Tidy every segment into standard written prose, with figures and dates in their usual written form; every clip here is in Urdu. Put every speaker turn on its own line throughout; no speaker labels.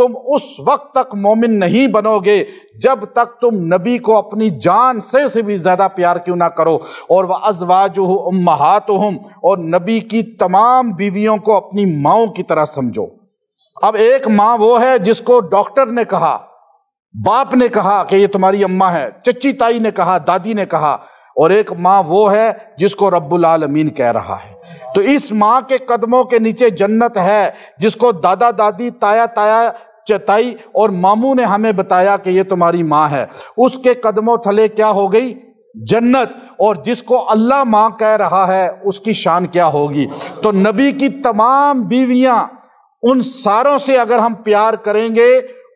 تم اس وقت تک مومن نہیں بنو گے جب تک تم نبی کو اپنی جان سے بھی زیادہ پیار کیوں نہ کرو، اور وَأَزْوَاجُهُ أُمَّهَاتُهُمْ، اور نبی کی تمام بیویوں کو اپنی ماؤں کی طرح سمجھو۔ اب ایک ماں وہ ہے جس کو ڈاکٹر نے کہا، باپ نے کہا کہ یہ تمہاری اماں ہے، چچی تائی نے کہا، دادی نے کہا، اور ایک ماں وہ ہے جس کو رب العالمین کہہ رہا ہے۔ تو اس ماں کے قدموں کے نیچے جنت ہے، جس کو دادا دادی تایا چتائی اور ماموں نے ہمیں بتایا کہ یہ تمہاری ماں ہے، اس کے قدموں تھلے کیا ہو گئی؟ جنت۔ اور جس کو اللہ ماں کہہ رہا ہے اس کی شان کیا ہوگی؟ تو نبی کی تمام بیویاں، ان ساروں سے اگر ہم پیار کریں گے،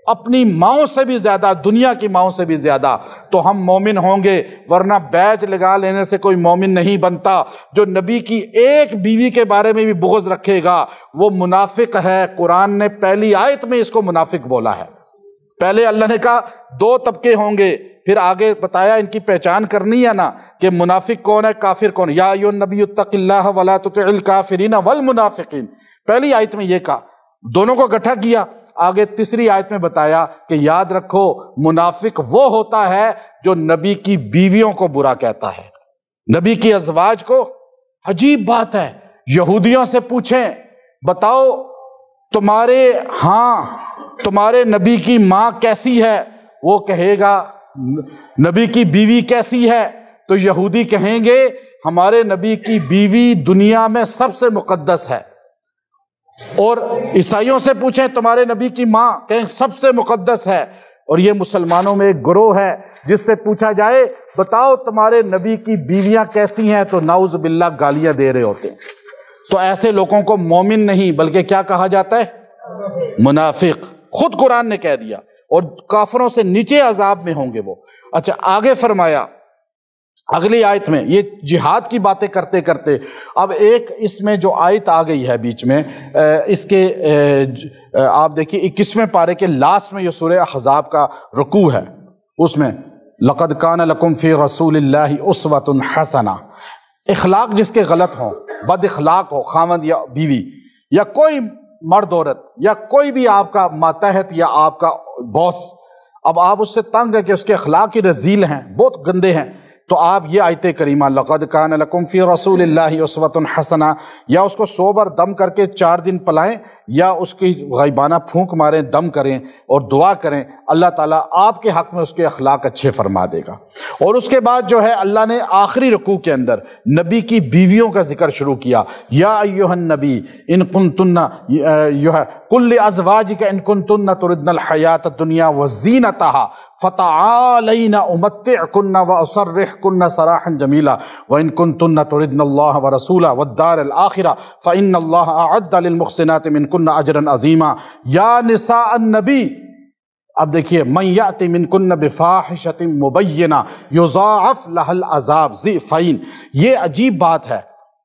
اپنی ماؤں سے بھی زیادہ، دنیا کی ماؤں سے بھی زیادہ، تو ہم مومن ہوں گے، ورنہ بیج لگا لینے سے کوئی مومن نہیں بنتا۔ جو نبی کی ایک بیوی کے بارے میں بھی بغض رکھے گا وہ منافق ہے۔ قرآن نے پہلی آیت میں اس کو منافق بولا ہے۔ پہلے اللہ نے کہا 2 طبقے ہوں گے، پھر آگے بتایا ان کی پہچان کرنی ہے نا کہ منافق کون ہے، کافر کون ہے۔ یا ایھا النبی اتق اللہ ولا تطع الکافرین والمنافقین، پہلی آیت میں یہ کہا، دونوں کو اکٹھا کیا۔ آگے تیسری آیت میں بتایا کہ یاد رکھو منافق وہ ہوتا ہے جو نبی کی بیویوں کو برا کہتا ہے، نبی کی ازواج کو۔ عجیب بات ہے، یہودیوں سے پوچھیں بتاؤ تمہارے نبی کی ماں کیسی ہے، وہ کہے گا نبی کی بیوی کیسی ہے، تو یہودی کہیں گے ہمارے نبی کی بیوی دنیا میں سب سے مقدس ہے۔ اور عیسائیوں سے پوچھیں تمہارے نبی کی ماں، کہیں سب سے مقدس ہے۔ اور یہ مسلمانوں میں ایک گروہ ہے جس سے پوچھا جائے بتاؤ تمہارے نبی کی بیویاں کیسی ہیں، تو نعوذ باللہ گالیاں دے رہے ہوتے ہیں۔ تو ایسے لوگوں کو مومن نہیں بلکہ کیا کہا جاتا ہے؟ منافق۔ خود قرآن نے کہہ دیا، اور کافروں سے نیچے عذاب میں ہوں گے وہ۔ اچھا آگے فرمایا اگلی آیت میں، یہ جہاد کی باتیں کرتے کرتے اب ایک اس میں جو آیت آ گئی ہے بیچ میں، اس کے آپ دیکھیے 21ویں پارے کے لاسٹ میں یہ سورہ احزاب کا رکوع ہے، اس میں لَقَدْ كَانَ لَكُمْ فِي رَسُولِ اللَّهِ أُسْوَةٌ حَسَنَةٌ۔ اخلاق جس کے غلط ہوں، بد اخلاق ہو، خاوند یا بیوی یا کوئی مرد عورت یا کوئی بھی آپ کا ماتحت یا آپ کا باس، اب آپ اس سے تنگ ہے کہ اس کے اخلاق ہی رذیل ہیں، بہت گندے ہیں، تو آپ یہ آیت کریمہ لَقَدْ كَانَ لَكُمْ فِي رَسُولِ اللَّهِ أُسْوَةٌ حَسَنَةٌ، یا اس کو 100 بار دم کر کے 4 دن پلائیں، یا اس کی غیبانہ پھونک ماریں، دم کریں اور دعا کریں، اللہ تعالیٰ آپ کے حق میں اس کے اخلاق اچھے فرما دے گا۔ اور اس کے بعد جو ہے اللہ نے آخری رکوع کے اندر نبی کی بیویوں کا ذکر شروع کیا۔ یا ایھا النبی ان کنتن قل لازواجک ان کنتن تردن الحیاۃ الدنیا وزینتها فتعالین امتعکن واسرحکن سراحا جمیلا وان کنتن تردن اللہ ورسولہ والدار الآخرہ فإن اللہ اعد للمحسنات منکن اجرا عظیما۔ یا نساء النبی، اب دیکھیے من یأت منکن بفاحشۃ مبینہ یضاعف لها العذاب ضعفین۔ یہ عجیب بات ہے،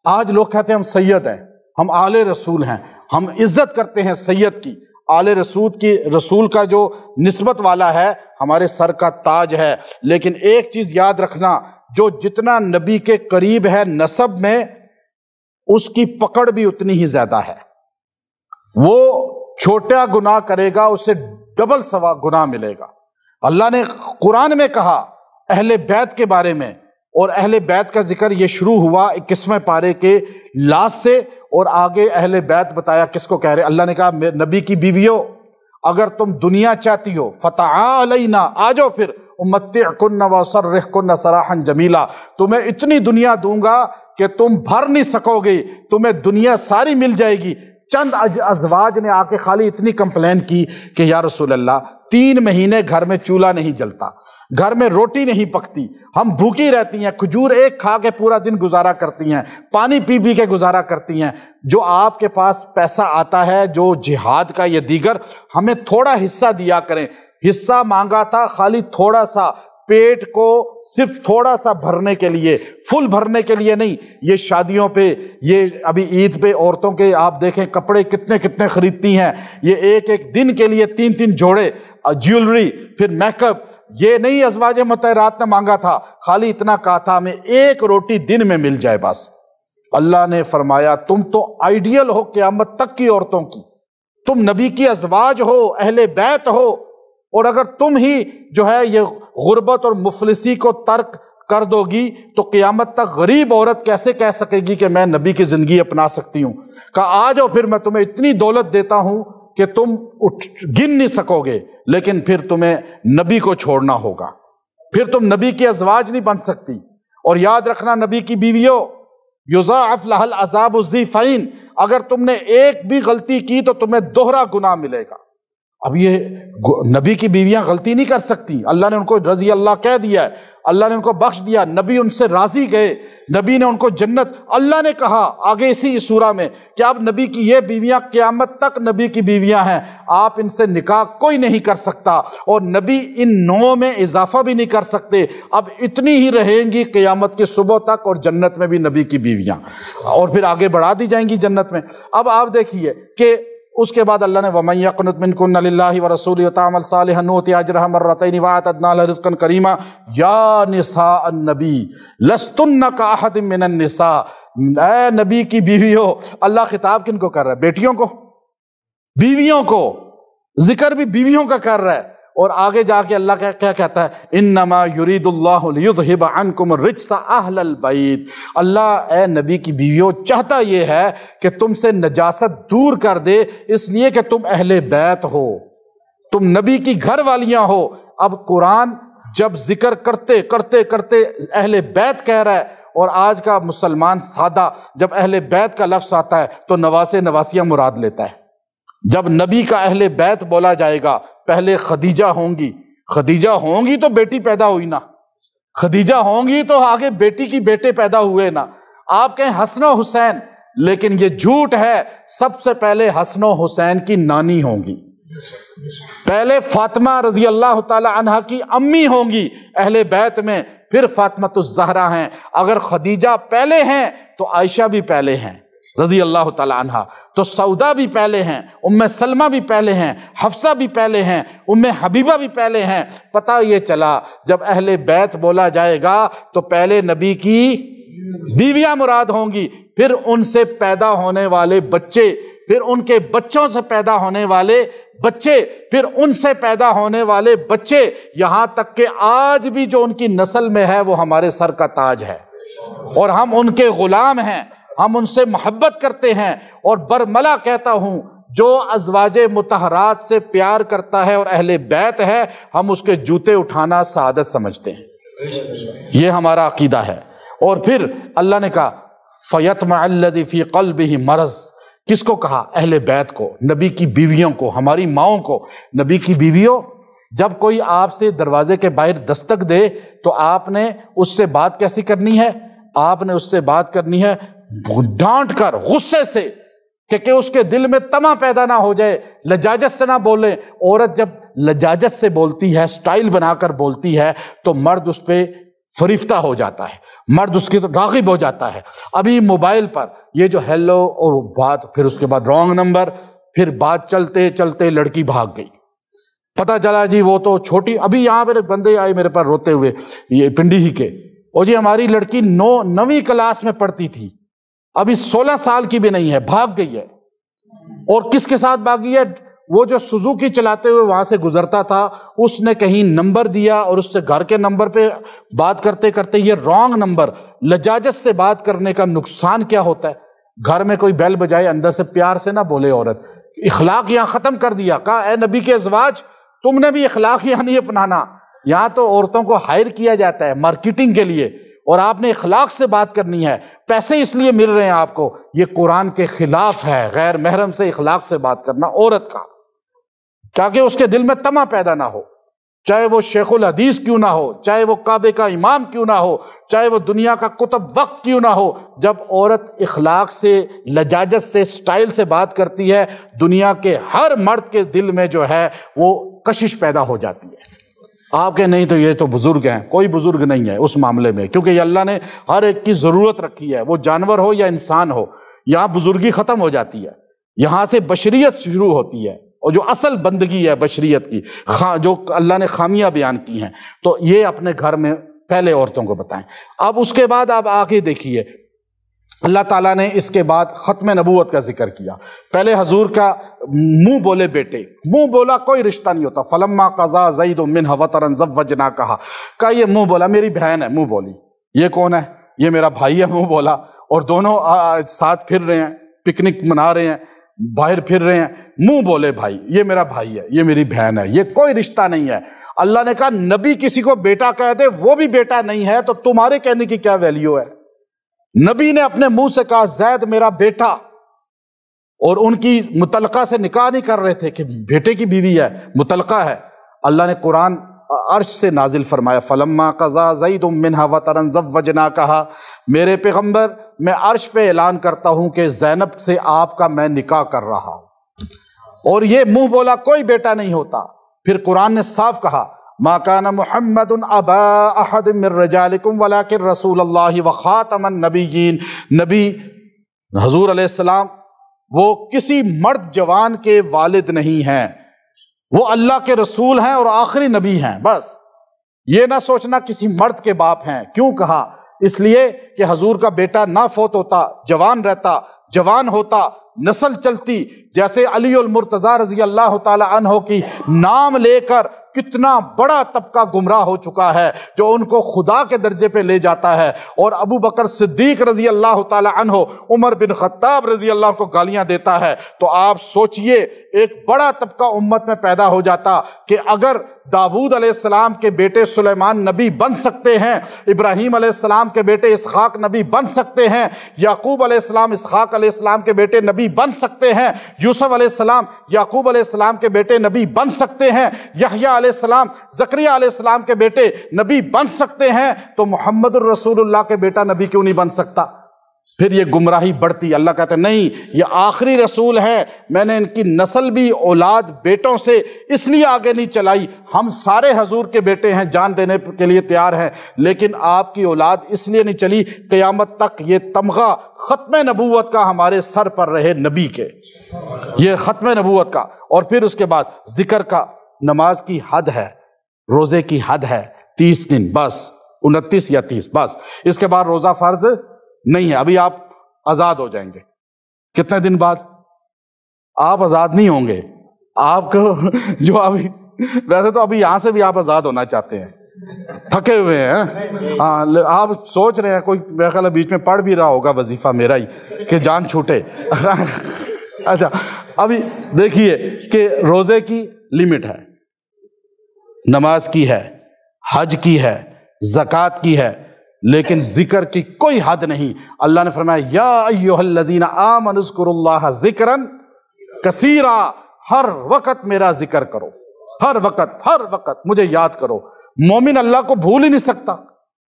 آج لوگ کہتے ہیں ہم سید ہیں، ہم آل رسول ہیں، ہم عزت کرتے ہیں سید کی، آل رسول کا جو نسبت والا ہے ہمارے سر کا تاج ہے، لیکن ایک چیز یاد رکھنا، جو جتنا نبی کے قریب ہے نسب میں، اس کی پکڑ بھی اتنی ہی زیادہ ہے۔ وہ چھوٹا گناہ کرے گا اسے ڈبل گناہ ملے گا۔ اللہ نے قرآن میں کہا اہل بیت کے بارے میں، اور اہل بیت کا ذکر یہ شروع ہوا 21ویں پارے کے لاسٹ سے، اور آگے اہل بیت بتایا کس کو کہہ رہے۔ اللہ نے کہا نبی کی بیویوں اگر تم دنیا چاہتی ہو فتعالینا، آ جاؤ، پھر امتعکن واسرحکن سراحا جمیلا، تمہیں اتنی دنیا دوں گا کہ تم بھر نہیں سکو گے، تمہیں دنیا ساری مل جائے گی۔ چند ازواج نے آ کے خالی اتنی کمپلین کی کہ یا رسول اللہ 3 مہینے گھر میں چولہا نہیں جلتا، گھر میں روٹی نہیں پکتی، ہم بھوکی رہتی ہیں، کھجور ایک کھا کے پورا دن گزارا کرتی ہیں، پانی پی پی کے گزارا کرتی ہیں، جو آپ کے پاس پیسہ آتا ہے جو جہاد کا یا دیگر، ہمیں تھوڑا حصہ دیا کریں۔ حصہ مانگا تھا خالی تھوڑا سا، پیٹ کو صرف تھوڑا سا بھرنے کے لیے، فل بھرنے کے لیے نہیں۔ یہ شادیوں پہ، یہ ابھی عید پہ عورتوں کے آپ دیکھیں کپڑے کتنے خریدتی ہیں، یہ ایک دن کے لیے 3 جوڑے، جیولری، پھر میک اپ۔ یہ نہیں ازواج مطہرات نے مانگا تھا، خالی اتنا کہا تھا ہمیں 1 روٹی دن میں مل جائے بس۔ اللہ نے فرمایا تم تو آئیڈیل ہو قیامت تک کی عورتوں کی، تم نبی کی ازواج ہو، اہل بیت ہو، اور اگر تم ہی جو ہے یہ غربت اور مفلسی کو ترک کر دو گی تو قیامت تک غریب عورت کیسے کہہ سکے گی کہ میں نبی کی زندگی اپنا سکتی ہوں؟ کہا آ جاؤ پھر میں تمہیں اتنی دولت دیتا ہوں کہ تم گن نہیں سکو گے، لیکن پھر تمہیں نبی کو چھوڑنا ہوگا، پھر تم نبی کی ازواج نہیں بن سکتی۔ اور یاد رکھنا نبی کی بیویوں، یضاعف لها العذاب الضعفین، اگر تم نے ایک بھی غلطی کی تو تمہیں دوہرا گناہ ملے گا۔ اب یہ نبی کی بیویاں غلطی نہیں کر سکتی، اللہ نے ان کو رضی اللہ کہہ دیا ہے، اللہ نے ان کو بخش دیا، نبی ان سے راضی گئے، نبی نے ان کو جنت، اللہ نے کہا آگے اسی سورہ میں کہ اب نبی کی یہ بیویاں قیامت تک نبی کی بیویاں ہیں، آپ ان سے نکاح کوئی نہیں کر سکتا، اور نبی ان نوعوں میں اضافہ بھی نہیں کر سکتے، اب اتنی ہی رہیں گی قیامت کے صبح تک، اور جنت میں بھی نبی کی بیویاں، اور پھر آگے بڑھا دی جائیں گی جنت میں۔ اب آپ دیکھیے کہ اس کے بعد اللہ نے وَمَن يَقْنُتْ مِنكُنَّ لِلَّهِ وَرَسُولِهِ وَتَعْمَلْ صَالِحًا نُؤْتِهَا أَجْرَهَا مَرَّتَيْنِ وَأَعْتَدْنَا لَهَا رِزْقًا كَرِيمًا یا نساء النبی لستن كأحد من النساء، اے نبی کی بیویوں، اللہ خطاب کن کو کر رہا ہے؟ بیٹیوں کو، بیویوں کو، ذکر بھی بیویوں کا کر رہا ہے، اور آگے جا کے اللہ کیا کہتا ہے؟ انما یرید اللہ لیذہب عنکم الرجس اہل البیت، اللہ اے نبی کی بیویوں چاہتا یہ ہے کہ تم سے نجاست دور کر دے، اس لیے کہ تم اہل بیت ہو، تم نبی کی گھر والیاں ہو۔ اب قرآن جب ذکر کرتے کرتے کرتے اہل بیت کہہ رہا ہے، اور آج کا مسلمان سادہ جب اہل بیت کا لفظ آتا ہے تو نواسے نواسیاں مراد لیتا ہے۔ جب نبی کا اہل بیت بولا جائے گا، پہلے خدیجہ ہوں گی، خدیجہ ہوں گی تو بیٹی پیدا ہوئی نا، خدیجہ ہوں گی تو آگے بیٹی کی بیٹے پیدا ہوئے نا۔ آپ کہیں حسن و حسین، لیکن یہ جھوٹ ہے، سب سے پہلے حسن و حسین کی نانی ہوں گی، پہلے فاطمہ رضی اللہ تعالی عنہا کی امی ہوں گی اہل بیت میں، پھر فاطمۃ الزہرا ہیں۔ اگر خدیجہ پہلے ہیں تو عائشہ بھی پہلے ہیں رضی اللہ تعالی عنہا، تو سودا بھی پہلے ہیں، ام سلمہ بھی پہلے ہیں، حفصہ بھی پہلے ہیں، ام حبیبہ بھی پہلے ہیں۔ پتہ یہ چلا جب اہل بیت بولا جائے گا تو پہلے نبی کی بیویاں مراد ہوں گی، پھر ان سے پیدا ہونے والے بچے، پھر ان کے بچوں سے پیدا ہونے والے بچے، پھر ان سے پیدا ہونے والے بچے، یہاں تک کہ آج بھی جو ان کی نسل میں ہے وہ ہمارے سر کا تاج ہے، اور ہم ان کے غلام ہیں، ہم ان سے محبت کرتے ہیں۔ اور برملا کہتا ہوں، جو ازواج مطہرات سے پیار کرتا ہے اور اہل بیت ہے، ہم اس کے جوتے اٹھانا سعادت سمجھتے ہیں، یہ ہمارا عقیدہ ہے۔ اور پھر اللہ نے کہا فَيَطْمَعَ الَّذِي فِي قَلْبِهِ مَرَضٌ، کس کو کہا؟ اہل بیت کو، نبی کی بیویوں کو، ہماری ماؤں کو۔ نبی کی بیویوں، جب کوئی آپ سے دروازے کے باہر دستک دے تو آپ نے اس سے بات کیسی کرنی ہے؟ آپ نے اس سے بات کرنی ہے ڈانٹ کر، غصے سے، کہ اس کے دل میں طمع پیدا نہ ہو جائے، لجاجت سے نہ بولے۔ عورت جب لجاجت سے بولتی ہے، سٹائل بنا کر بولتی ہے، تو مرد اس پہ فریفتہ ہو جاتا ہے، مرد اس کی راغب ہو جاتا ہے۔ ابھی موبائل پر یہ جو ہیلو اور بات، پھر اس کے بعد رانگ نمبر، پھر بات چلتے چلتے لڑکی بھاگ گئی، پتہ چلا جی وہ تو چھوٹی، ابھی یہاں میرے بندے آئے میرے پاس روتے ہوئے، یہ پنڈی ہی کے، اور جی ہماری لڑکی 9ویں کلاس میں پڑھتی تھی، ابھی 16 سال کی بھی نہیں ہے، بھاگ گئی ہے۔ اور کس کے ساتھ بھاگی ہے؟ وہ جو سوزوکی چلاتے ہوئے وہاں سے گزرتا تھا، اس نے کہیں نمبر دیا اور اس سے گھر کے نمبر پہ بات کرتے کرتے، یہ رانگ نمبر۔ لجاجت سے بات کرنے کا نقصان کیا ہوتا ہے؟ گھر میں کوئی بیل بجائے اندر سے پیار سے نہ بولے عورت، اخلاق یہاں ختم کر دیا۔ کہا اے نبی کے ازواج، تم نے بھی اخلاق یہاں نہیں اپنانا، یہاں تو عورتوں کو ہائر کیا جاتا ہے مارکیٹنگ کے لیے، اور آپ نے اخلاق سے بات کرنی ہے، پیسے اس لیے مل رہے ہیں آپ کو۔ یہ قرآن کے خلاف ہے، غیر محرم سے اخلاق سے بات کرنا عورت کا، تاکہ اس کے دل میں طمع پیدا نہ ہو، چاہے وہ شیخ الحدیث کیوں نہ ہو، چاہے وہ کعبے کا امام کیوں نہ ہو، چاہے وہ دنیا کا کتب وقت کیوں نہ ہو۔ جب عورت اخلاق سے، لجاجت سے، سٹائل سے بات کرتی ہے، دنیا کے ہر مرد کے دل میں جو ہے وہ کشش پیدا ہو جاتی ہے۔ آپ کے نہیں تو یہ تو بزرگ ہیں، کوئی بزرگ نہیں ہے اس معاملے میں، کیونکہ یہ اللہ نے ہر ایک کی ضرورت رکھی ہے، وہ جانور ہو یا انسان ہو، یہاں بزرگی ختم ہو جاتی ہے، یہاں سے بشریت شروع ہوتی ہے، اور جو اصل بندگی ہے بشریت کی، جو اللہ نے خامیاں بیان کی ہیں، تو یہ اپنے گھر میں پہلے عورتوں کو بتائیں۔ اب اس کے بعد آپ آگے دیکھیے اللہ تعالیٰ نے اس کے بعد ختم نبوت کا ذکر کیا۔ پہلے حضور کا منہ بولے بیٹے، منہ بولا کوئی رشتہ نہیں ہوتا۔ فلما قضا زید منها وطرا زوجناکہا، کہا یہ منہ بولا میری بہن ہے، منہ بولی۔ یہ کون ہے؟ یہ میرا بھائی ہے، منہ بولا۔ اور دونوں ساتھ پھر رہے ہیں، پکنک منا رہے ہیں، باہر پھر رہے ہیں، منہ بولے بھائی، یہ میرا بھائی ہے، یہ میری بہن ہے، یہ کوئی رشتہ نہیں ہے۔ اللہ نے کہا نبی کسی کو بیٹا کہہ دے، وہ بھی بیٹا نہیں ہے، تو تمہارے کہنے کی کیا ویلیو ہے؟ نبی نے اپنے منہ سے کہا زید میرا بیٹا، اور ان کی مطلقہ سے نکاح نہیں کر رہے تھے کہ بیٹے کی بیوی ہے، مطلقہ ہے۔ اللہ نے قرآن عرش سے نازل فرمایا فلما قضا زید منها وطرا زوجناکہا، میرے پیغمبر میں عرش پہ اعلان کرتا ہوں کہ زینب سے آپ کا میں نکاح کر رہا ہوں۔ اور یہ منہ بولا کوئی بیٹا نہیں ہوتا۔ پھر قرآن نے صاف کہا ما کان محمد ابا احد من رجالکم ولکن رسول اللہ وخاتم النبیین، نبی حضور علیہ السلام وہ کسی مرد جوان کے والد نہیں ہیں، وہ اللہ کے رسول ہیں اور آخری نبی ہیں۔ بس یہ نہ سوچنا کسی مرد کے باپ ہیں۔ کیوں کہا؟ اس لیے کہ حضور کا بیٹا نہ فوت ہوتا، جوان رہتا، جوان ہوتا، نسل چلتی، جیسے علی المرتضیٰ رضی اللہ تعالی عنہ کی نام لے کر کتنا بڑا طبقہ گمراہ ہو چکا ہے جو ان کو خدا کے درجے پہ لے جاتا ہے، اور ابو بکر صدیق رضی اللہ تعالی عنہ عمر بن خطاب رضی اللہ کو گالیاں دیتا ہے۔ تو آپ سوچئے ایک بڑا طبقہ امت میں پیدا ہو جاتا کہ اگر داؤد علیہ السلام کے بیٹے سلیمان نبی بن سکتے ہیں، ابراہیم علیہ السلام کے بیٹے اسحاق نبی بن سکتے ہیں، یعقوب علیہ السلام اسحاق علیہ السلام کے بیٹے نبی بن سکتے ہیں، یوسف علیہ السلام یعقوب علیہ السلام کے بیٹے نبی بن سکتے ہیں، یحییٰ علیہ السلام زکریا علیہ السلام کے بیٹے نبی بن سکتے ہیں، تو محمد الرسول اللہ کے بیٹا نبی کیوں نہیں بن سکتا؟ پھر یہ گمراہی بڑھتی۔ اللہ کہتے ہیں نہیں، یہ آخری رسول ہے، میں نے ان کی نسل بھی اولاد بیٹوں سے اس لیے آگے نہیں چلائی، ہم سارے حضور کے بیٹے ہیں، جان دینے کے لیے تیار ہیں، لیکن آپ کی اولاد اس لیے نہیں چلی قیامت تک یہ تمغہ ختم نبوت کا ہمارے سر پر رہے نبی کے، یہ ختم نبوت کا۔ اور پھر اس کے بعد ذکر کا، نماز کی حد ہے، روزے کی حد ہے 30 دن بس، 29 یا 30 بس، اس کے بعد روزہ فرض نہیں ہے۔ ابھی آپ آزاد ہو جائیں گے، کتنے دن بعد؟ آپ آزاد نہیں ہوں گے، آپ کو جو ابھی، ویسے تو ابھی یہاں سے بھی آپ آزاد ہونا چاہتے ہیں، تھکے ہوئے ہیں، ہاں آپ سوچ رہے ہیں، کوئی میرے خیال ہے بیچ میں پڑھ بھی رہا ہوگا وظیفہ میرا ہی کہ جان چھوٹے۔ اچھا ابھی دیکھیے کہ روزے کی لمٹ ہے، نماز کی ہے، حج کی ہے، زکوٰۃ کی ہے، لیکن ذکر کی کوئی حد نہیں۔ اللہ نے فرمایا یا ایھا الذین آمنوا اذکروا اللہ ذکرا کثیرا، ہر وقت میرا ذکر کرو، ہر وقت مجھے یاد کرو۔ مومن اللہ کو بھول ہی نہیں سکتا۔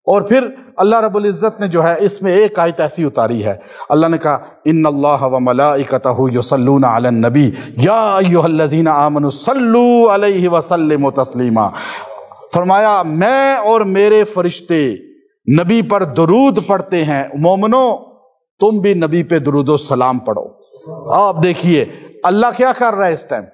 اور پھر اللہ رب العزت نے جو ہے اس میں ایک آیت ایسی اتاری ہے، اللہ نے کہا ان اللہ وملائکتہ یصلون علی النبی یا ایھا الذین آمنوا صلوا علیہ وسلموا تسلیما، فرمایا میں اور میرے فرشتے نبی پر درود پڑھتے ہیں، مومنو تم بھی نبی پہ درود و سلام پڑھو۔ آپ دیکھیے اللہ کیا کر رہا ہے اس ٹائم۔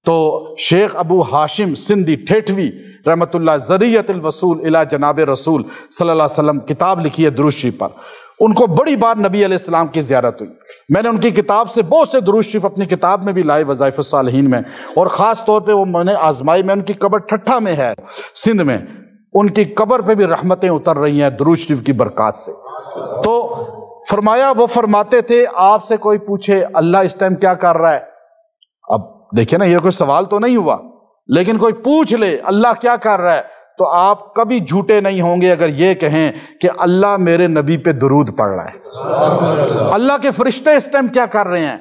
تو شیخ ابو ہاشم سندھی ٹھیٹھوی رحمت اللہ ذریعۃ الوصول الی جناب رسول صلی اللہ علیہ وسلم کتاب لکھی ہے درود شریف پر، ان کو بڑی بار نبی علیہ السلام کی زیارت ہوئی، میں نے ان کی کتاب سے بہت سے درود شریف اپنی کتاب میں بھی لائے وظائف الصالحین میں، اور خاص طور پہ وہ میں نے آزمائی، میں ان کی قبر ٹھٹھا میں ہے سندھ میں، ان کی قبر پہ بھی رحمتیں اتر رہی ہیں درود شریف کی برکات سے۔ تو فرمایا وہ فرماتے تھے آپ سے کوئی پوچھے اللہ اس ٹائم کیا کر رہا ہے، اب دیکھیں نا یہ کوئی سوال تو نہیں ہوا، لیکن کوئی پوچھ لے اللہ کیا کر رہا ہے تو آپ کبھی جھوٹے نہیں ہوں گے اگر یہ کہیں کہ اللہ میرے نبی پہ درود پڑھ رہا ہے۔ اللہ کے فرشتے اس ٹائم کیا کر رہے ہیں؟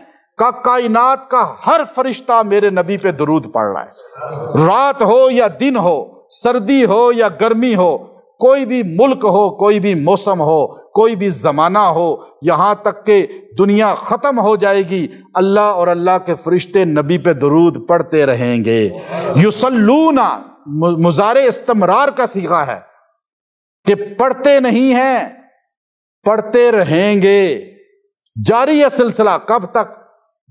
کائنات کا ہر فرشتہ میرے نبی پہ درود پڑھ رہا ہے، رات ہو یا دن ہو، سردی ہو یا گرمی ہو، کوئی بھی ملک ہو، کوئی بھی موسم ہو، کوئی بھی زمانہ ہو، یہاں تک کہ دنیا ختم ہو جائے گی، اللہ اور اللہ کے فرشتے نبی پہ درود پڑھتے رہیں گے۔ یصلون مضارع استمرار کا صیغہ ہے کہ پڑھتے نہیں ہیں، پڑھتے رہیں گے، جاری ہے سلسلہ، کب تک؟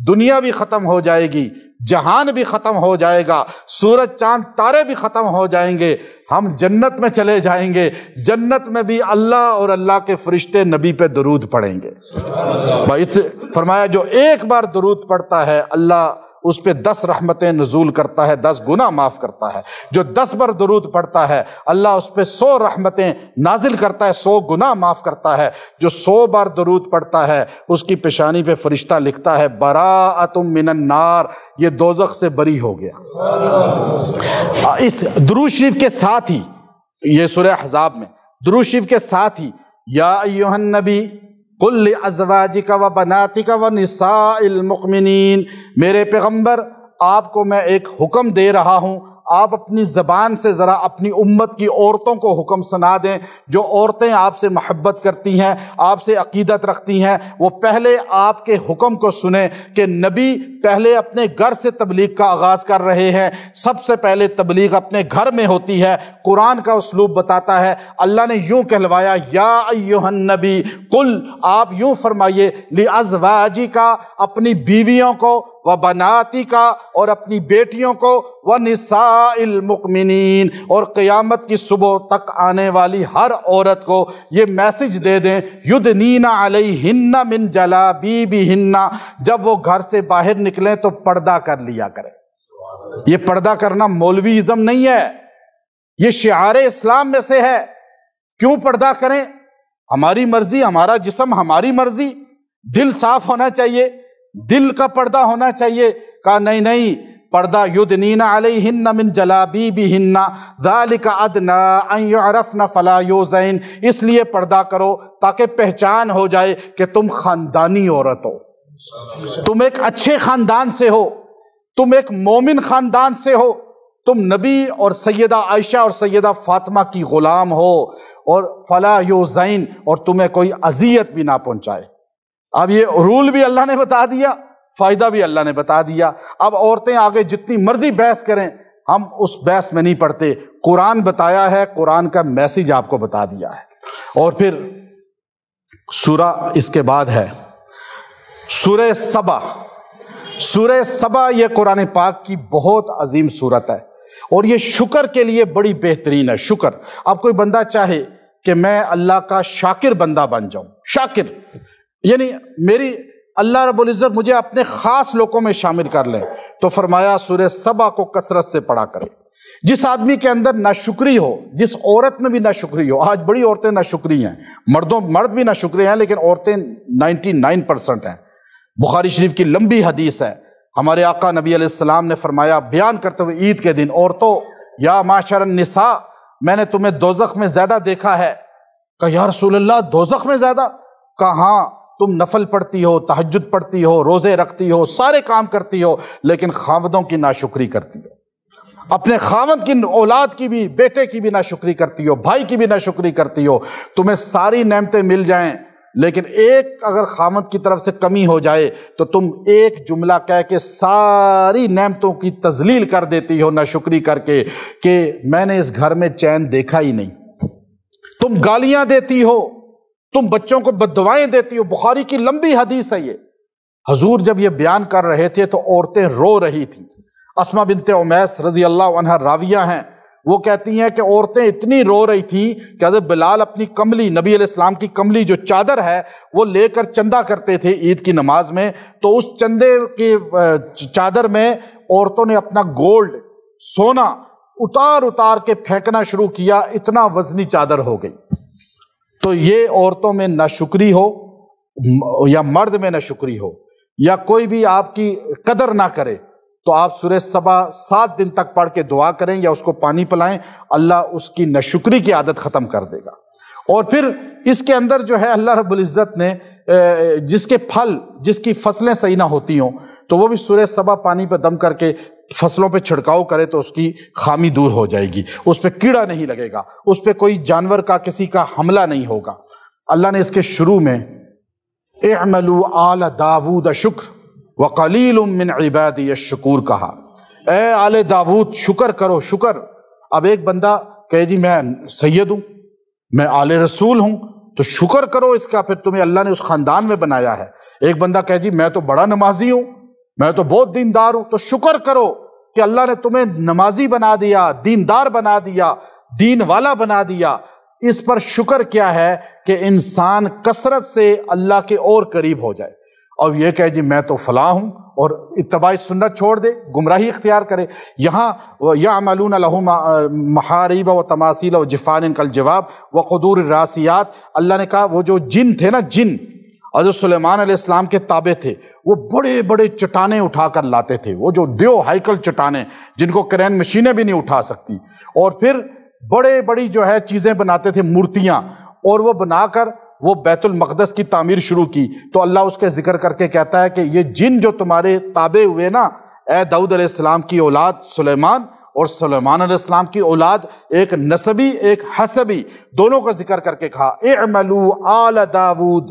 دنیا بھی ختم ہو جائے گی، جہان بھی ختم ہو جائے گا، سورج چاند تارے بھی ختم ہو جائیں گے، ہم جنت میں چلے جائیں گے، جنت میں بھی اللہ اور اللہ کے فرشتے نبی پہ درود پڑھیں گے۔ بھائی فرمایا جو ایک بار درود پڑھتا ہے اللہ اس پہ 10 رحمتیں نزول کرتا ہے، 10 گناہ معاف کرتا ہے۔ جو 10 بار درود پڑھتا ہے اللہ اس پہ 100 رحمتیں نازل کرتا ہے، 100 گناہ معاف کرتا ہے۔ جو 100 بار درود پڑھتا ہے اس کی پیشانی پہ فرشتہ لکھتا ہے براءۃ من النار، یہ دوزخ سے بری ہو گیا۔ اس درود شریف کے ساتھ ہی یہ سورہ احزاب میں درود شریف کے ساتھ ہی یا ایھا النبی قل لازواجک و بناتک و نساء المؤمنین، میرے پیغمبر آپ کو میں ایک حکم دے رہا ہوں، آپ اپنی زبان سے ذرا اپنی امت کی عورتوں کو حکم سنا دیں۔ جو عورتیں آپ سے محبت کرتی ہیں، آپ سے عقیدت رکھتی ہیں، وہ پہلے آپ کے حکم کو سنیں کہ نبی پہلے اپنے گھر سے تبلیغ کا آغاز کر رہے ہیں۔ سب سے پہلے تبلیغ اپنے گھر میں ہوتی ہے۔ قرآن کا اسلوب بتاتا ہے، اللہ نے یوں کہلوایا یا ایھا النبی قل، آپ یوں فرمائیے لازواجک، اپنی بیویوں کو، و بناتی کا، اور اپنی بیٹیوں کو، و نساء المؤمنین، اور قیامت کی صبح تک آنے والی ہر عورت کو یہ میسج دے دیں یدنین علیہن من جلابیبہن، جب وہ گھر سے باہر نکلیں تو پردہ کر لیا کریں۔ یہ پردہ کرنا مولوی ازم نہیں ہے، یہ شعار اسلام میں سے ہے۔ کیوں پردہ کریں؟ ہماری مرضی، ہمارا جسم ہماری مرضی، دل صاف ہونا چاہیے، دل کا پردہ ہونا چاہیے۔ کہا نہیں، پردہ یدنین علیہن من جلابیبہن ذالک ادنی ان یعرفن فلا یؤذین، اس لیے پردہ کرو تاکہ پہچان ہو جائے کہ تم خاندانی عورت ہو، تم ایک اچھے خاندان سے ہو، تم ایک مومن خاندان سے ہو، تم نبی اور سیدہ عائشہ اور سیدہ فاطمہ کی غلام ہو، اور فلا یؤذین، اور تمہیں کوئی اذیت بھی نہ پہنچائے۔ اب یہ رول بھی اللہ نے بتا دیا، فائدہ بھی اللہ نے بتا دیا۔ اب عورتیں آگے جتنی مرضی بحث کریں، ہم اس بحث میں نہیں پڑتے۔ قرآن بتایا ہے، قرآن کا میسج آپ کو بتا دیا ہے۔ اور پھر سورہ اس کے بعد ہے سورہ سبا۔ سورہ سبا یہ قرآن پاک کی بہت عظیم سورت ہے، اور یہ شکر کے لیے بڑی بہترین ہے۔ شکر، اب کوئی بندہ چاہے کہ میں اللہ کا شاکر بندہ بن جاؤں، شاکر یعنی میری اللہ رب العزت مجھے اپنے خاص لوگوں میں شامل کر لیں، تو فرمایا سورہ سبا کو کثرت سے پڑھا کرے۔ جس آدمی کے اندر ناشکری ہو، جس عورت میں بھی ناشکری ہو، آج بڑی عورتیں ناشکری ہیں، مرد بھی ناشکری ہیں، لیکن عورتیں 99% ہیں۔ بخاری شریف کی لمبی حدیث ہے، ہمارے آقا نبی علیہ السلام نے فرمایا بیان کرتے ہوئے عید کے دن، عورتوں یا معاشر النساء، میں نے تمہیں دوزخ میں زیادہ دیکھا ہے۔ کہا یا رسول اللہ دوزخ میں زیادہ؟ کہا ہاں، تم نفل پڑھتی ہو، تہجد پڑھتی ہو، روزے رکھتی ہو، سارے کام کرتی ہو، لیکن خاوندوں کی ناشکری کرتی ہو، اپنے خاوند کی اولاد کی بھی، بیٹے کی بھی ناشکری کرتی ہو، بھائی کی بھی ناشکری کرتی ہو۔ تمہیں ساری نعمتیں مل جائیں، لیکن ایک اگر خاوند کی طرف سے کمی ہو جائے تو تم ایک جملہ کہہ کے ساری نعمتوں کی تذلیل کر دیتی ہو ناشکری کر کے، کہ میں نے اس گھر میں چین دیکھا ہی نہیں۔ تم گالیاں دیتی ہو، تم بچوں کو بددعائیں دیتی ہو۔ بخاری کی لمبی حدیث ہے یہ۔ حضور جب یہ بیان کر رہے تھے تو عورتیں رو رہی تھیں۔ اسماء بنت عمیس رضی اللہ عنہا راویہ ہیں، وہ کہتی ہیں کہ عورتیں اتنی رو رہی تھیں کہ حضرت بلال اپنی کملی، نبی علیہ السلام کی کملی جو چادر ہے وہ لے کر چندہ کرتے تھے عید کی نماز میں، تو اس چندے کی چادر میں عورتوں نے اپنا گولڈ، سونا اتار اتار کے پھینکنا شروع کیا، اتنا وزنی چادر ہو گئی۔ تو یہ عورتوں میں ناشکری ہو یا مرد میں ناشکری ہو یا کوئی بھی آپ کی قدر نہ کرے، تو آپ سورہ سبا 7 دن تک پڑھ کے دعا کریں یا اس کو پانی پلائیں، اللہ اس کی ناشکری کی عادت ختم کر دے گا۔ اور پھر اس کے اندر جو ہے اللہ رب العزت نے جس کے پھل، جس کی فصلیں صحیح نہ ہوتی ہوں تو وہ بھی سورہ سبا پانی پہ دم کر کے فصلوں پہ چھڑکاؤ کرے تو اس کی خامی دور ہو جائے گی، اس پہ کیڑا نہیں لگے گا، اس پہ کوئی جانور کا کسی کا حملہ نہیں ہوگا۔ اللہ نے اس کے شروع میں اعملوا آل داود شکر وقلیل من عبادی الشکور کہا۔ اے آل داود شکر کرو، شکر۔ اب ایک بندہ کہے جی میں سید ہوں، میں آل رسول ہوں، تو شکر کرو اس کا، پھر تمہیں اللہ نے اس خاندان میں بنایا ہے۔ ایک بندہ کہے جی میں تو بڑا نمازی ہوں، میں تو بہت دیندار ہوں، تو شکر کرو کہ اللہ نے تمہیں نمازی بنا دیا، دیندار بنا دیا، دین والا بنا دیا۔ اس پر شکر کیا ہے کہ انسان کثرت سے اللہ کے اور قریب ہو جائے، اور یہ کہے جی میں تو فلاں ہوں اور اتباع سنت چھوڑ دے، گمراہی اختیار کرے۔ یہاں یعملون لہم محاریب و تماثیل و جفان کالجواب وقدور الراسیات، اللہ نے کہا وہ جو جن تھے نا، جن حضرت سلیمان علیہ السلام کے تابع تھے، وہ بڑے بڑے چٹانیں اٹھا کر لاتے تھے، وہ جو دیو ہائیکل چٹانیں جن کو کرین مشینیں بھی نہیں اٹھا سکتی، اور پھر بڑے بڑی جو ہے چیزیں بناتے تھے، مورتیاں، اور وہ بنا کر وہ بیت المقدس کی تعمیر شروع کی۔ تو اللہ اس کے ذکر کر کے کہتا ہے کہ یہ جن جو تمہارے تابع ہوئے نا، اے داؤد علیہ السلام کی اولاد سلیمان، اور سلیمان علیہ السلام کی اولاد، ایک نسبی ایک حسبی، دونوں کا ذکر کر کے کہا اعملوا آل داود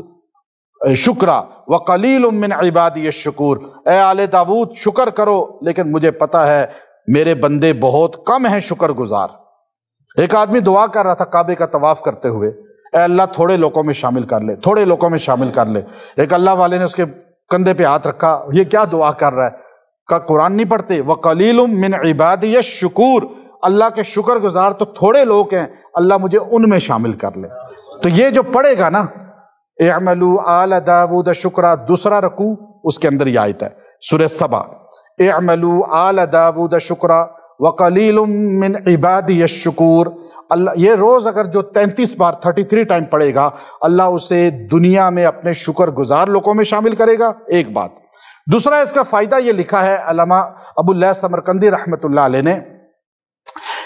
شکرا وقلیل من عبادی الشکور، اے آل داود شکر کرو، لیکن مجھے پتہ ہے میرے بندے بہت کم ہیں شکر گزار۔ ایک آدمی دعا کر رہا تھا کعبے کا طواف کرتے ہوئے، اے اللہ تھوڑے لوگوں میں شامل کر لے، تھوڑے لوگوں میں شامل کر لے۔ ایک اللہ والے نے اس کے کندھے پہ ہاتھ رکھا، یہ کیا دعا کر رہا ہے؟ کہ قرآن نہیں پڑھتے وَقَلِيلٌ مِّنْ عِبَادِيَ الشُّكُورُ، اللہ کے شکر گزار تو تھوڑے لوگ ہیں، اللہ مجھے ان میں شامل کر لے۔ تو یہ جو پڑھے گا نا اعملوا آل داود شکرا، دوسرا رکوع اس کے اندر یہ آیت ہے سورہ سبا، اعملوا آل داود شکرا وقلیل من عبادی الشکور۔ اللہ یہ روز اگر جو 33 بار 33 ٹائم پڑھے گا، اللہ اسے دنیا میں اپنے شکر گزار لوگوں میں شامل کرے گا، ایک بات۔ دوسرا اس کا فائدہ یہ لکھا ہے علامہ ابو اللہ سمرقندی رحمۃ اللہ علیہ نے،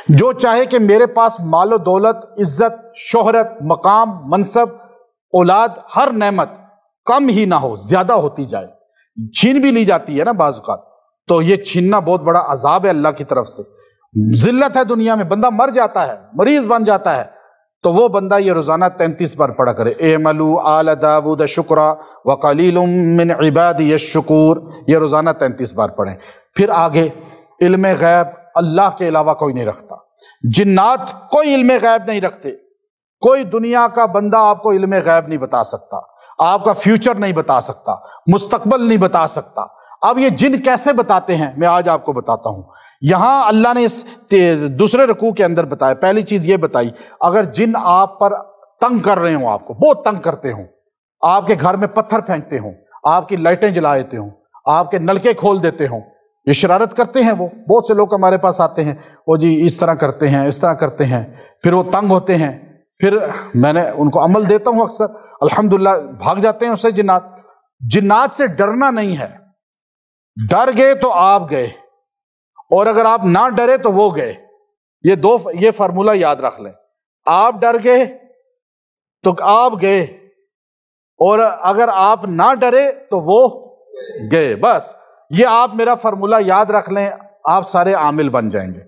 جو چاہے کہ میرے پاس مال و دولت، عزت، شہرت، مقام، منصب، اولاد، ہر نعمت کم ہی نہ ہو، زیادہ ہوتی جائے، چھین بھی لی جاتی ہے نا بعض اوقات، تو یہ چھیننا بہت بڑا عذاب ہے اللہ کی طرف سے، ذلت ہے دنیا میں، بندہ مر جاتا ہے، مریض بن جاتا ہے، تو وہ بندہ یہ روزانہ 33 بار پڑھا کرے، اعملوا آل داود شکرا وقلیل من عبادی الشکور، یہ روزانہ 33 بار پڑھیں۔ پھر آگے علم غیب اللہ کے علاوہ کوئی نہیں رکھتا، جنات کوئی علم غیب نہیں رکھتے، کوئی دنیا کا بندہ آپ کو علم غیب نہیں بتا سکتا، آپ کا فیوچر نہیں بتا سکتا، مستقبل نہیں بتا سکتا۔ اب یہ جن کیسے بتاتے ہیں میں آج آپ کو بتاتا ہوں۔ یہاں اللہ نے اس دوسرے رکوع کے اندر بتایا، پہلی چیز یہ بتائی، اگر جن آپ پر تنگ کر رہے ہوں، آپ کو بہت تنگ کرتے ہوں، آپ کے گھر میں پتھر پھینکتے ہوں، آپ کی لائٹیں جلا دیتے ہوں، آپ کے نلکے کھول دیتے ہوں، یہ شرارت کرتے ہیں، وہ بہت سے لوگ ہمارے پاس آتے ہیں، وہ جی اس طرح کرتے ہیں، اس طرح کرتے ہیں، پھر وہ تنگ ہوتے ہیں، پھر میں نے ان کو عمل دیتا ہوں اکثر، الحمدللہ بھاگ جاتے ہیں اس سے جنات۔ جنات سے ڈرنا نہیں ہے، ڈر گئے تو آپ گئے، اور اگر آپ نہ ڈرے تو وہ گئے، یہ فارمولہ یاد رکھ لیں، آپ ڈر گئے تو آپ گئے، اور اگر آپ نہ ڈرے تو وہ گئے، بس یہ آپ میرا فارمولہ یاد رکھ لیں، آپ سارے عامل بن جائیں گے،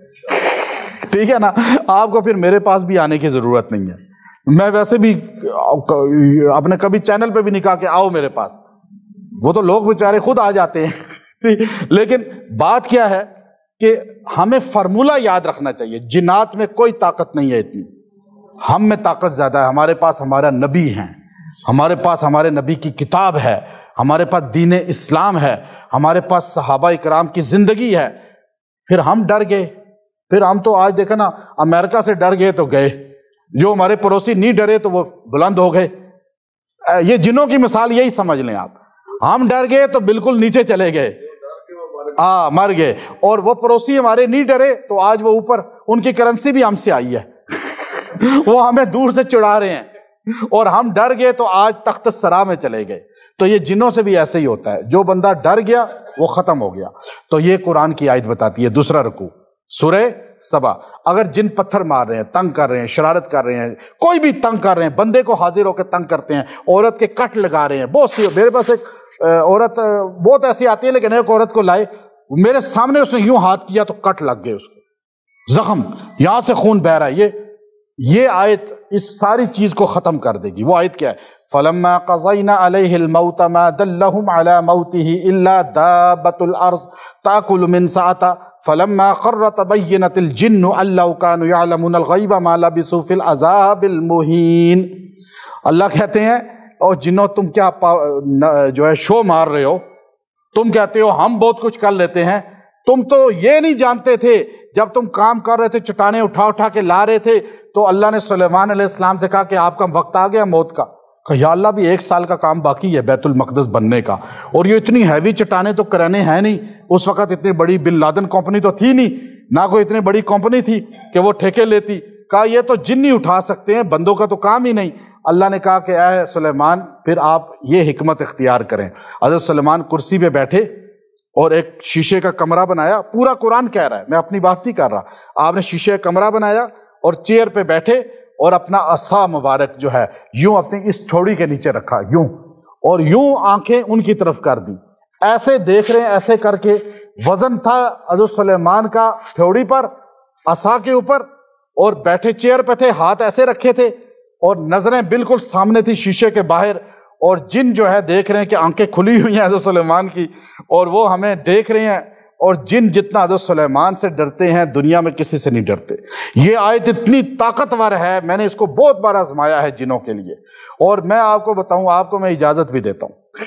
ٹھیک ہے نا؟ آپ کو پھر میرے پاس بھی آنے کی ضرورت نہیں ہے، میں ویسے بھی اپنے کبھی چینل پہ بھی نہیں کہا کہ آؤ میرے پاس، وہ تو لوگ بیچارے خود آ جاتے ہیں، لیکن بات کیا ہے کہ ہمیں فارمولہ یاد رکھنا چاہیے، جنات میں کوئی طاقت نہیں ہے اتنی، ہم میں طاقت زیادہ ہے، ہمارے پاس ہمارا نبی ہے، ہمارے پاس ہمارے نبی کی کتاب ہے، ہمارے پاس دین اسلام ہے، ہمارے پاس صحابہ کرام کی زندگی ہے۔ پھر ہم ڈر گئے، پھر ہم تو آج دیکھا نا، امریکہ سے ڈر گئے تو گئے، جو ہمارے پڑوسی نہیں ڈرے تو وہ بلند ہو گئے، یہ جنوں کی مثال یہی سمجھ لیں آپ، ہم ڈر گئے تو بالکل نیچے چلے گئے، مر گئے، اور وہ پڑوسی ہمارے نہیں ڈرے تو آج وہ اوپر، ان کی کرنسی بھی ہم سے آئی ہے وہ ہمیں دور سے چڑھا رہے ہیں، اور ہم ڈر گئے تو آج تخت سرا میں چلے گئے۔ تو یہ جنوں سے بھی ایسے ہی ہوتا ہے، جو بندہ ڈر گیا وہ ختم ہو گیا۔ تو یہ قرآن کی آیت بتاتی ہے، دوسرا رکوع سورہ سبا۔ اگر جن پتھر مار رہے ہیں، تنگ کر رہے ہیں، شرارت کر رہے ہیں، کوئی بھی تنگ کر رہے ہیں، بندے کو حاضر ہو کے تنگ کرتے ہیں، عورت کے کٹ لگا رہے ہیں، بہت سی، میرے پاس ایک عورت بہت ایسی آتی ہے، لیکن ایک عورت کو لائے، میرے سامنے اس نے یوں ہاتھ کیا تو کٹ لگ گئے، اس کو زخم، یہاں سے خون بہ رہا ہے۔ یہ آیت اس ساری چیز کو ختم کر دے گی۔ وہ آیت کیا ہے؟ فَلَمَّا قَضَيْنَا عَلَيْهِ الْمَوْتَ مَا دَلَّهُمْ عَلَى مَوْتِهِ إِلَّا دَابَّةُ الْأَرْضِ تَأْكُلُ مِنْ سَأَتَهَا فَلَمَّا خَرَّ تَبَيَّنَتِ الْجِنُّ أَن لَّوْ كَانُوا يَعْلَمُونَ الْغَيْبَ مَا لَبِثُوا فِي الْعَذَابِ الْمُهِينِ۔ اللہ کہتے ہیں اور جنوں تم کیا جو ہے شو مار رہے ہو، تم کہتے ہو ہم بہت کچھ کر لیتے ہیں، تم تو یہ نہیں جانتے تھے جب تم کام کر رہے تھے، چٹانیں اٹھا اٹھا کے لا رہے تھے، تو اللہ نے سلیمان علیہ السلام سے کہا کہ آپ کا وقت آ گیا موت کا. کہ یا اللہ بھی 1 سال کا کام باقی ہے بیت المقدس بننے کا، اور یہ اتنی ہیوی چٹانیں تو کرانے ہیں نہیں. اس وقت اتنی بڑی بن لادن کمپنی تو تھی نہیں، نہ کوئی اتنی بڑی کمپنی تھی کہ وہ ٹھیکے لیتی. کہا یہ تو جن نہیں اٹھا سکتے ہیں، بندوں کا تو کام ہی نہیں. اللہ نے کہا کہ اے سلیمان پھر آپ یہ حکمت اختیار کریں. حضرت سلیمان کرسی پہ بیٹھے اور ایک شیشے کا کمرہ بنایا. پورا قرآن کہہ رہا ہے، میں اپنی بات نہیں کر رہا. آپ نے شیشے کا کمرہ بنایا اور چیئر پہ بیٹھے اور اپنا عصا مبارک جو ہے یوں اپنی اس تھوڑی کے نیچے رکھا، یوں، اور یوں آنکھیں ان کی طرف کر دی. ایسے دیکھ رہے ہیں، ایسے کر کے وزن تھا حضرت سلیمان کا تھوڑی پر، عصا کے اوپر، اور بیٹھے چیئر پہ تھے، ہاتھ ایسے رکھے تھے اور نظریں بالکل سامنے تھی شیشے کے باہر. اور جن جو ہے دیکھ رہے ہیں کہ آنکھیں کھلی ہوئی ہیں حضرت سلیمان کی، اور وہ ہمیں دیکھ رہے ہیں. اور جن جتنا حضرت سلیمان سے ڈرتے ہیں دنیا میں کسی سے نہیں ڈرتے. یہ آیت اتنی طاقتور ہے، میں نے اس کو بہت بار آزمایا ہے جنوں کے لیے. اور میں آپ کو بتاؤں، آپ کو میں اجازت بھی دیتا ہوں،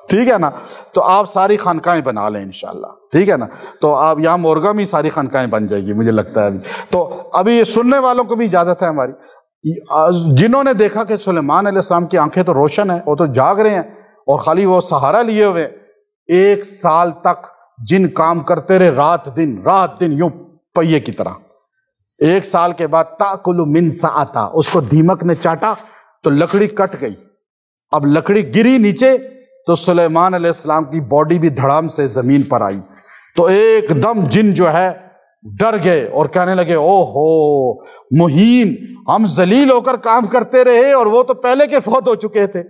ٹھیک ہے نا؟ تو آپ ساری خانقاہیں بنا لیں انشاءاللہ، ٹھیک ہے نا؟ تو آپ یہاں مورگا میں ساری خانقاہیں بن جائے گی مجھے لگتا ہے ابھی. تو ابھی سننے والوں کو بھی اجازت ہے ہماری. جنہوں نے دیکھا کہ سلیمان علیہ السلام کی آنکھیں تو روشن ہیں، وہ تو جاگ رہے ہیں اور خالی وہ سہارا لیے ہوئے، 1 سال تک جن کام کرتے رہے، رات دن یوں پہیے کی طرح. 1 سال کے بعد تاکل من ساعتا، اس کو دیمک نے چاٹا تو لکڑی کٹ گئی. اب لکڑی گری نیچے تو سلیمان علیہ السلام کی باڈی بھی دھڑام سے زمین پر آئی. تو ایک دم جن جو ہے ڈر گئے اور کہنے لگے او ہو مہین، ہم ذلیل ہو کر کام کرتے رہے اور وہ تو پہلے کے فوت ہو چکے تھے.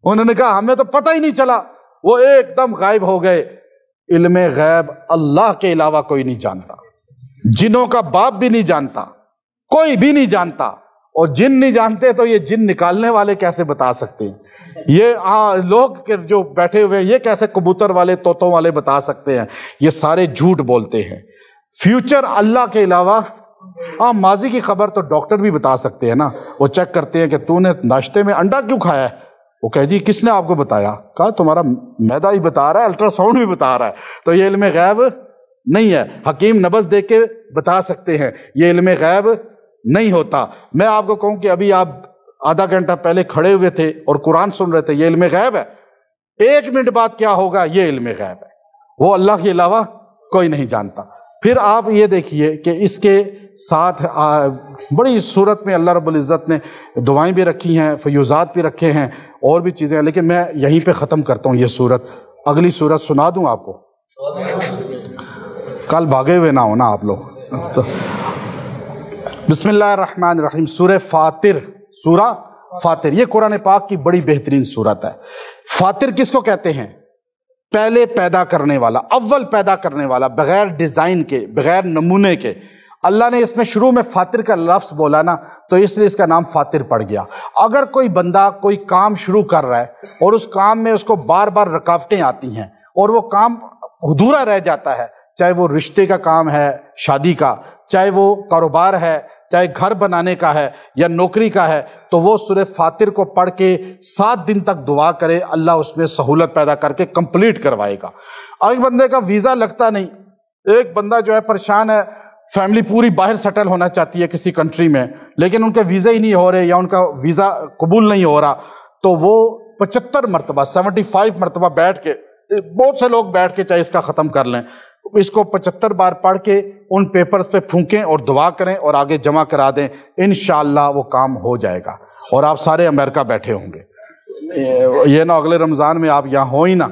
انہوں نے کہا ہمیں تو پتہ ہی نہیں چلا. وہ ایک دم غائب ہو گئے. علم غیب اللہ کے علاوہ کوئی نہیں جانتا، جنوں کا باپ بھی نہیں جانتا، کوئی بھی نہیں جانتا. اور جن نہیں جانتے تو یہ جن نکالنے والے کیسے بتا سکتے ہیں؟ یہ لوگ جو بیٹھے ہوئے ہیں یہ کیسے کبوتر والے طوطوں والے بتا سکتے ہیں؟ یہ سارے جھوٹ بولتے ہیں. فیوچر اللہ کے علاوہ، ماضی کی خبر تو ڈاکٹر بھی بتا سکتے ہیں نا. وہ چیک کرتے ہیں کہ تو نے ناشتے میں انڈا کیوں کھایا ہے؟ وہ کہہ جی کس نے آپ کو بتایا؟ کہا تمہارا معدہ ہی بتا رہا ہے، الٹرا ساؤنڈ بھی بتا رہا ہے. تو یہ علم غیب نہیں ہے. حکیم نبض دیکھ کے بتا سکتے ہیں، یہ علم غیب نہیں ہوتا. میں آپ کو کہوں کہ ابھی آپ آدھا گھنٹہ پہلے کھڑے ہوئے تھے اور قرآن سن رہے تھے، یہ علم غیب ہے. 1 منٹ بعد کیا ہوگا یہ علم غیب ہے، وہ اللہ کے علاوہ کوئی نہیں جانتا. پھر آپ یہ دیکھیے کہ اس کے ساتھ بڑی صورت میں اللہ رب العزت نے دعائیں بھی رکھی ہیں، فیوزات بھی رکھے ہیں، اور بھی چیزیں ہیں. لیکن میں یہیں پہ ختم کرتا ہوں یہ صورت. اگلی صورت سنا دوں آپ کو، کل بھاگے ہوئے نہ ہونا آپ لوگ. بسم اللہ الرحمن الرحیم. سورہ فاطر یہ قرآن پاک کی بڑی بہترین صورت ہے. فاطر کس کو کہتے ہیں؟ پہلے پیدا کرنے والا، اول پیدا کرنے والا، بغیر ڈیزائن کے، بغیر نمونے کے. اللہ نے اس میں شروع میں فاطر کا لفظ بولا نا، تو اس لیے اس کا نام فاطر پڑ گیا. اگر کوئی بندہ کوئی کام شروع کر رہا ہے اور اس کام میں اس کو بار بار رکاوٹیں آتی ہیں اور وہ کام ادھورا رہ جاتا ہے، چاہے وہ رشتے کا کام ہے شادی کا، چاہے وہ کاروبار ہے، چاہے گھر بنانے کا ہے یا نوکری کا ہے، تو وہ سورہ فاطر کو پڑھ کے 7 دن تک دعا کرے، اللہ اس میں سہولت پیدا کر کے کمپلیٹ کروائے گا. ایک بندے کا ویزا لگتا نہیں، ایک بندہ جو ہے پریشان ہے، فیملی پوری باہر سیٹل ہونا چاہتی ہے کسی کنٹری میں، لیکن ان کے ویزے ہی نہیں ہو رہے یا ان کا ویزا قبول نہیں ہو رہا، تو وہ 75 مرتبہ بیٹھ کے، بہت سے لوگ بیٹھ کے چاہے اس کا ختم کر لیں، اس کو 75 بار پڑھ کے ان پیپرز پہ پھونکیں اور دعا کریں اور آگے جمع کرا دیں، انشاءاللہ وہ کام ہو جائے گا. اور آپ سارے امریکہ بیٹھے ہوں گے، یہ نہ اگلے رمضان میں آپ یہاں ہو ہی نہ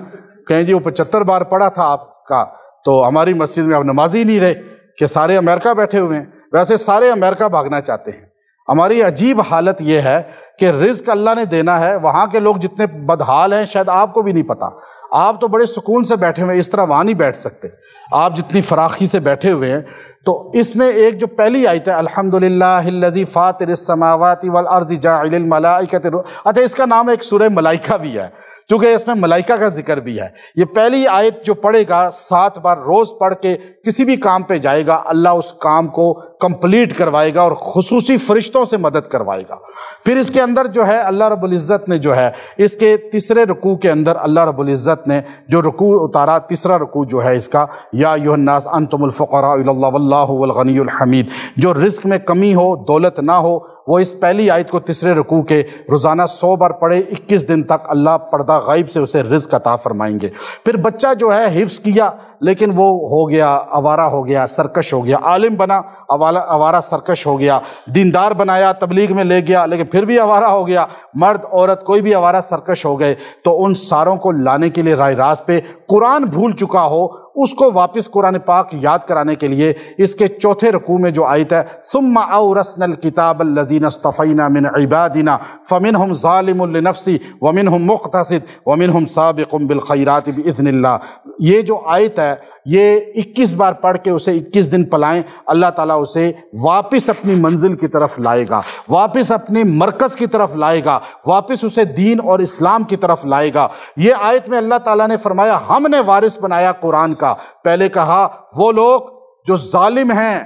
کہیں جی وہ 75 بار پڑھا تھا آپ کا، تو ہماری مسجد میں آپ نمازی نہیں رہے کہ سارے امریکہ بیٹھے ہوئے ہیں. ویسے سارے امریکہ بھاگنا چاہتے ہیں. ہماری عجیب حالت یہ ہے کہ رزق اللہ نے دینا ہے، وہاں کے لوگ جتنے بدحال ہیں شاید آپ کو بھی نہیں پتا. آپ تو بڑے سکون سے بیٹھے ہوئے، اس طرح وہاں نہیں بیٹھ سکتے. آپ جتنی فراخی سے بیٹھے ہوئے ہیں، تو اس میں ایک جو پہلی آیت ہے الحمدللہ الذی فاطر السماوات والارض جاعل الملائکۃ، اچھا اس کا نام ایک سورہ ملائکہ بھی ہے چونکہ اس میں ملائکہ کا ذکر بھی ہے۔ یہ پہلی آیت جو پڑھے گا 7 بار روز پڑھ کے کسی بھی کام پہ جائے گا، اللہ اس کام کو کمپلیٹ کروائے گا اور خصوصی فرشتوں سے مدد کروائے گا۔ پھر اس کے اندر جو ہے اللہ رب العزت نے جو ہے اس کے تیسرے رکوع کے اندر اللہ رب العزت نے جو رکوع اتارا، تیسرا رکوع جو ہے اس کا، یا ایھا الناس انتم الفقراء الی اللہ واللہ هو الغنی الحمید، جو رزق میں کمی ہو، دولت نہ ہو، وہ اس پہلی آیت کو تیسرے رکوع کے روزانہ 100 بار پڑھے، 21 دن تک اللہ پردہ غیب سے اسے رزق عطا فرمائیں گے۔ پھر بچہ جو ہے حفظ کیا لیکن وہ ہو گیا آوارہ، ہو گیا سرکش، ہو گیا عالم بنا آوارہ سرکش ہو گیا، دیندار بنایا تبلیغ میں لے گیا لیکن پھر بھی آوارہ ہو گیا، مرد عورت کوئی بھی آوارہ سرکش ہو گئے، تو ان ساروں کو لانے کے لیے راہ راست پہ قرآن بھول چکا ہو اس کو واپس قرآن پاک یاد کرانے کے لیے اس کے چوتھے رکوع میں جو آیت ہے ثم اورثنا الکتاب الذین اصطفینا من عبادنا فمنهم ظالم لنفسہ ومنهم مقتصد ومنهم سابق بالخیرات باذن اللہ، یہ جو آیت ہے یہ 21 بار پڑھ کے اسے 21 دن پلائیں، اللہ تعالیٰ اسے واپس اپنی منزل کی طرف لائے گا، واپس اپنے مرکز کی طرف لائے گا، واپس اسے دین اور اسلام کی طرف لائے گا۔ یہ آیت میں اللہ تعالیٰ نے فرمایا ہم نے وارث بنایا قرآن کا، پہلے کہا وہ لوگ جو ظالم ہیں،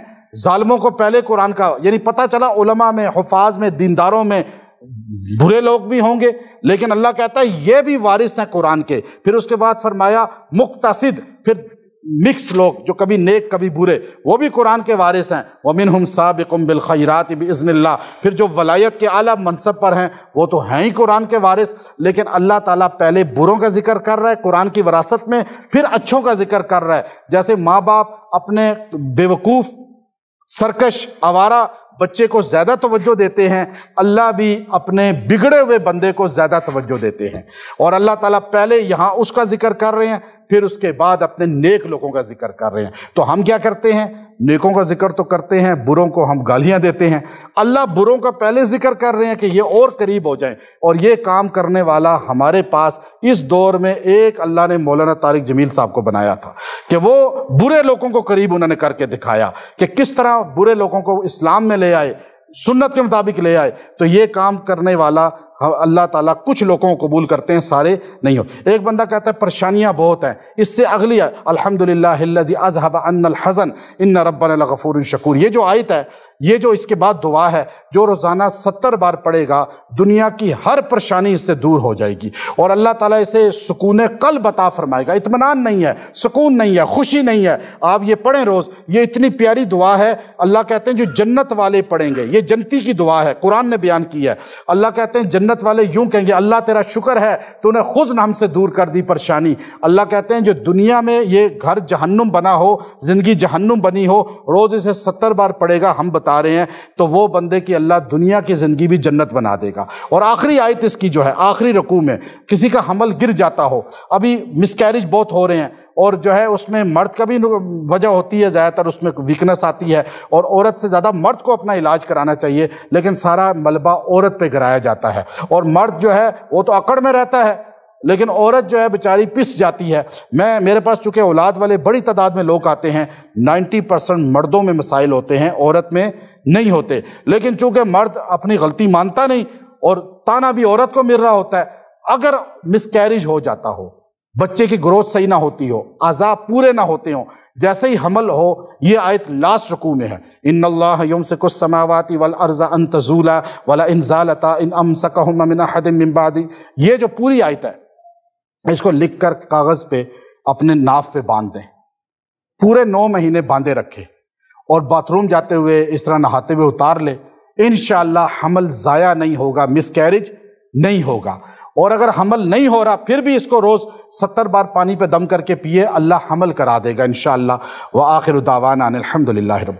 ظالموں کو پہلے قرآن کا، یعنی پتہ چلا علماء میں، حفاظ میں، دینداروں میں برے لوگ بھی ہوں گے لیکن اللہ کہتا ہے یہ بھی وارث ہیں قرآن کے۔ پھر اس کے بعد فرمایا مقتصد، پھر مکس لوگ جو کبھی نیک کبھی برے، وہ بھی قرآن کے وارث ہیں۔ وَمِنْهُمْ سَابِقٌ بِالْخَيْرَاتِ بِإِذْنِ اللَّهِ، پھر جو ولایت کے اعلیٰ منصب پر ہیں وہ تو ہیں ہی قرآن کے وارث، لیکن اللہ تعالیٰ پہلے بروں کا ذکر کر رہا ہے قرآن کی وراثت میں، پھر اچھوں کا ذکر کر رہا ہے۔ جیسے ماں باپ اپنے بیوقوف، سرکش، آوارہ بچے کو زیادہ توجہ دیتے ہیں، اللہ بھی اپنے بگڑے ہوئے بندے کو زیادہ توجہ دیتے ہیں، اور اللہ تعالیٰ پہلے یہاں اس کا ذکر کر رہے ہیں، پھر اس کے بعد اپنے نیک لوگوں کا ذکر کر رہے ہیں۔ تو ہم کیا کرتے ہیں؟ نیکوں کا ذکر تو کرتے ہیں، بروں کو ہم گالیاں دیتے ہیں۔ اللہ بروں کا پہلے ذکر کر رہے ہیں کہ یہ اور قریب ہو جائیں، اور یہ کام کرنے والا ہمارے پاس اس دور میں ایک اللہ نے مولانا طارق جمیل صاحب کو بنایا تھا کہ وہ برے لوگوں کو قریب انہوں نے کر کے دکھایا کہ کس طرح برے لوگوں کو اسلام میں لے آئے، سنت کے مطابق لے آئے۔ تو یہ کام کرنے والا اللہ تعالیٰ کچھ لوگوں کو قبول کرتے ہیں، سارے نہیں ہو۔ ایک بندہ کہتا ہے پریشانیاں بہت ہیں، اس سے اگلی ہے الحمدللہ الذی اذھب عنا الحزن ان ربنا لغفور شکور، یہ جو آیت ہے، یہ جو اس کے بعد دعا ہے، جو روزانہ 70 بار پڑھے گا دنیا کی ہر پریشانی اس سے دور ہو جائے گی، اور اللہ تعالیٰ اسے سکون قلب عطا فرمائے گا۔ اطمینان نہیں ہے، سکون نہیں ہے، خوشی نہیں ہے۔ آپ یہ پڑھیں روز، یہ اتنی پیاری دعا ہے، اللہ کہتے ہیں جو جنت والے پڑھیں گے، یہ جنتی کی دعا ہے، قرآن نے بیان کی ہے۔ اللہ کہتے ہیں جنت والے یوں کہیں گے اللہ تیرا شکر ہے تو نے خود ہم سے دور کر دی پریشانی۔ اللہ کہتے ہیں جو دنیا میں یہ گھر جہنم بنا ہو، زندگی جہنم بنی ہو، روز اسے 70 بار پڑھے گا، ہم بتا رہے ہیں، تو وہ بندے کی اللہ دنیا کی زندگی بھی جنت بنا دے گا۔ اور آخری آیت اس کی جو ہے آخری رکوع میں، کسی کا حمل گر جاتا ہو، ابھی مسکیریج بہت ہو رہے ہیں، اور جو ہے اس میں مرد کا بھی وجہ ہوتی ہے، زیادہ تر اس میں ویکنس آتی ہے، اور عورت سے زیادہ مرد کو اپنا علاج کرانا چاہیے، لیکن سارا ملبہ عورت پہ گرایا جاتا ہے، اور مرد جو ہے وہ تو اکڑ میں رہتا ہے، لیکن عورت جو ہے بیچاری پس جاتی ہے۔ میرے پاس چونکہ اولاد والے بڑی تعداد میں لوگ آتے ہیں، 90% مردوں میں مسائل ہوتے ہیں، عورت میں نہیں ہوتے، لیکن چونکہ مرد اپنی غلطی مانتا نہیں اور تانا بھی عورت کو مل رہا ہوتا ہے، اگر مسکیریج ہو جاتا ہو، بچے کی گروتھ صحیح نہ ہوتی ہو، اعضاء پورے نہ ہوتے ہوں، جیسے ہی حمل ہو، یہ آیت لاسٹ رکوع میں ہے، ان اللہ یمسک السماوات والارض ان تزولا ولئن زالتا ان امسکہما من احد من بعدی، یہ جو پوری آیت ہے اس کو لکھ کر کاغذ پہ اپنے ناف پہ باندھ دیں، پورے 9 مہینے باندھے رکھے، اور باتھ روم جاتے ہوئے اس طرح نہاتے ہوئے اتار لے، انشاءاللہ حمل ضائع نہیں ہوگا، مسکیریج نہیں ہوگا۔ اور اگر حمل نہیں ہو رہا پھر بھی اس کو روز 70 بار پانی پہ دم کر کے پیے، اللہ حمل کرا دے گا انشاءاللہ۔ وآخر دعوانا ان الحمدللہ رب